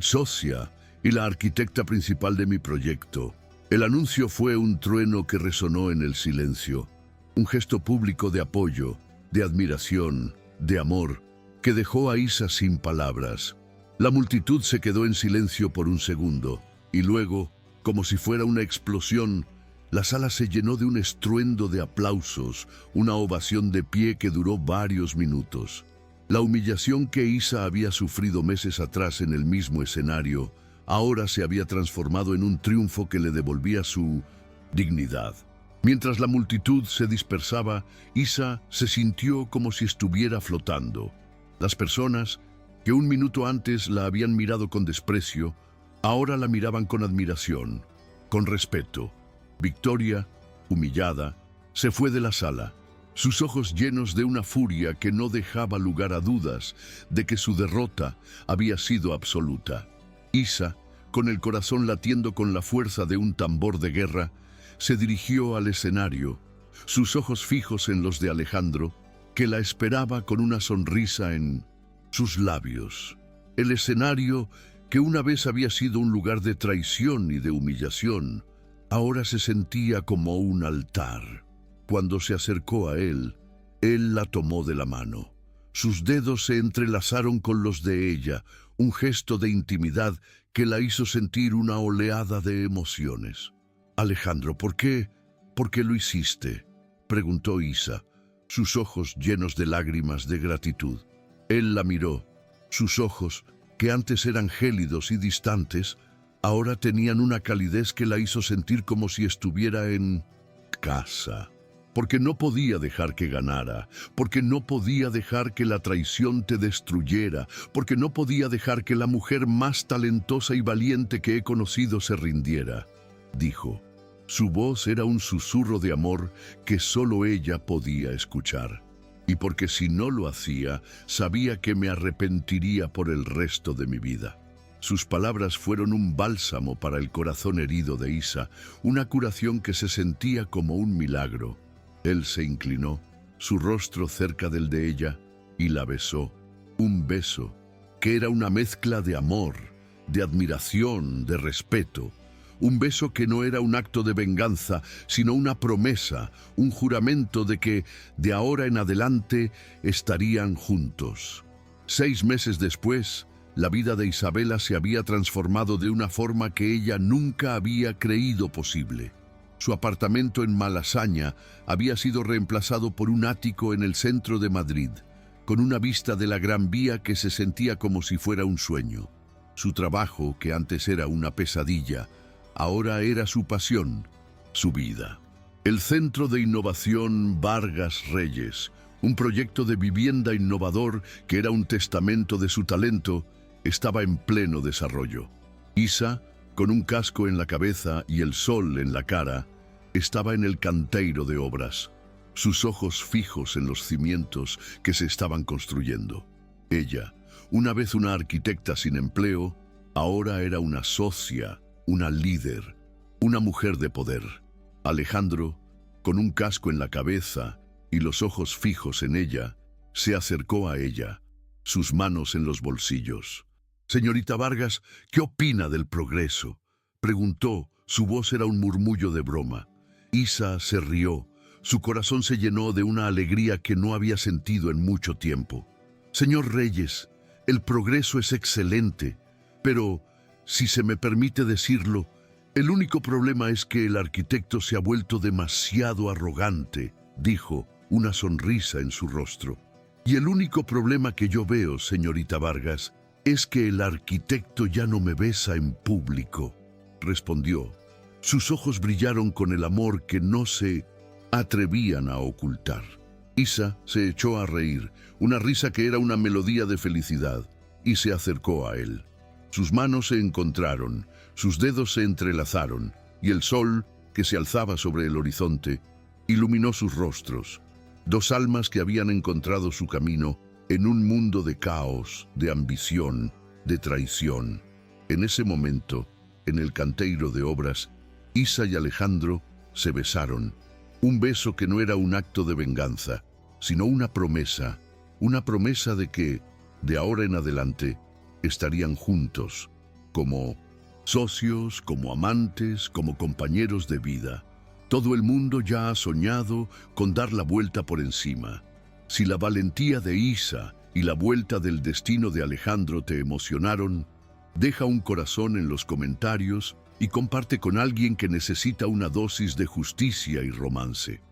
socia y la arquitecta principal de mi proyecto. El anuncio fue un trueno que resonó en el silencio, un gesto público de apoyo, de admiración, de amor, que dejó a Isa sin palabras. La multitud se quedó en silencio por un segundo, y luego, como si fuera una explosión, la sala se llenó de un estruendo de aplausos, una ovación de pie que duró varios minutos. La humillación que Isa había sufrido meses atrás en el mismo escenario, ahora se había transformado en un triunfo que le devolvía su dignidad. Mientras la multitud se dispersaba, Isa se sintió como si estuviera flotando. Las personas, que un minuto antes la habían mirado con desprecio, ahora la miraban con admiración, con respeto. Victoria, humillada, se fue de la sala, sus ojos llenos de una furia que no dejaba lugar a dudas de que su derrota había sido absoluta. Isa, con el corazón latiendo con la fuerza de un tambor de guerra, se dirigió al escenario, sus ojos fijos en los de Alejandro, que la esperaba con una sonrisa en sus labios. El escenario, que una vez había sido un lugar de traición y de humillación, ahora se sentía como un altar. Cuando se acercó a él la tomó de la mano. Sus dedos se entrelazaron con los de ella, un gesto de intimidad que la hizo sentir una oleada de emociones. Alejandro, ¿por qué lo hiciste?, preguntó Isa, sus ojos llenos de lágrimas de gratitud. Él la miró. Sus ojos, que antes eran gélidos y distantes, ahora tenían una calidez que la hizo sentir como si estuviera en casa. Porque no podía dejar que ganara, porque no podía dejar que la traición te destruyera, porque no podía dejar que la mujer más talentosa y valiente que he conocido se rindiera, dijo. Su voz era un susurro de amor que solo ella podía escuchar. Y porque si no lo hacía, sabía que me arrepentiría por el resto de mi vida. Sus palabras fueron un bálsamo para el corazón herido de Isa, una curación que se sentía como un milagro. Él se inclinó, su rostro cerca del de ella, y la besó. Un beso que era una mezcla de amor, de admiración, de respeto. Un beso que no era un acto de venganza, sino una promesa, un juramento de que, de ahora en adelante, estarían juntos. 6 meses después, la vida de Isabela se había transformado de una forma que ella nunca había creído posible. Su apartamento en Malasaña había sido reemplazado por un ático en el centro de Madrid, con una vista de la Gran Vía que se sentía como si fuera un sueño. Su trabajo, que antes era una pesadilla, ahora era su pasión, su vida. El Centro de Innovación Vargas Reyes, un proyecto de vivienda innovador que era un testamento de su talento, estaba en pleno desarrollo. Isa, con un casco en la cabeza y el sol en la cara, estaba en el canteiro de obras, sus ojos fijos en los cimientos que se estaban construyendo. Ella, una vez una arquitecta sin empleo, ahora era una socia, una líder, una mujer de poder. Alejandro, con un casco en la cabeza y los ojos fijos en ella, se acercó a ella, sus manos en los bolsillos. «Señorita Vargas, ¿qué opina del progreso?», preguntó. Su voz era un murmullo de broma. Isa se rió. Su corazón se llenó de una alegría que no había sentido en mucho tiempo. «Señor Reyes, el progreso es excelente, pero, si se me permite decirlo, el único problema es que el arquitecto se ha vuelto demasiado arrogante», dijo, una sonrisa en su rostro. Y el único problema que yo veo, señorita Vargas, es que el arquitecto ya no me besa en público, respondió. Sus ojos brillaron con el amor que no se atrevían a ocultar. Isa se echó a reír, una risa que era una melodía de felicidad, y se acercó a él. Sus manos se encontraron, sus dedos se entrelazaron, y el sol, que se alzaba sobre el horizonte, iluminó sus rostros. Dos almas que habían encontrado su camino en un mundo de caos, de ambición, de traición. En ese momento, en el canteiro de obras, Isa y Alejandro se besaron. Un beso que no era un acto de venganza, sino una promesa de que, de ahora en adelante, estarían juntos, como socios, como amantes, como compañeros de vida. Todo el mundo ya ha soñado con dar la vuelta por encima. Si la valentía de Isa y la vuelta del destino de Alejandro te emocionaron, deja un corazón en los comentarios y comparte con alguien que necesita una dosis de justicia y romance.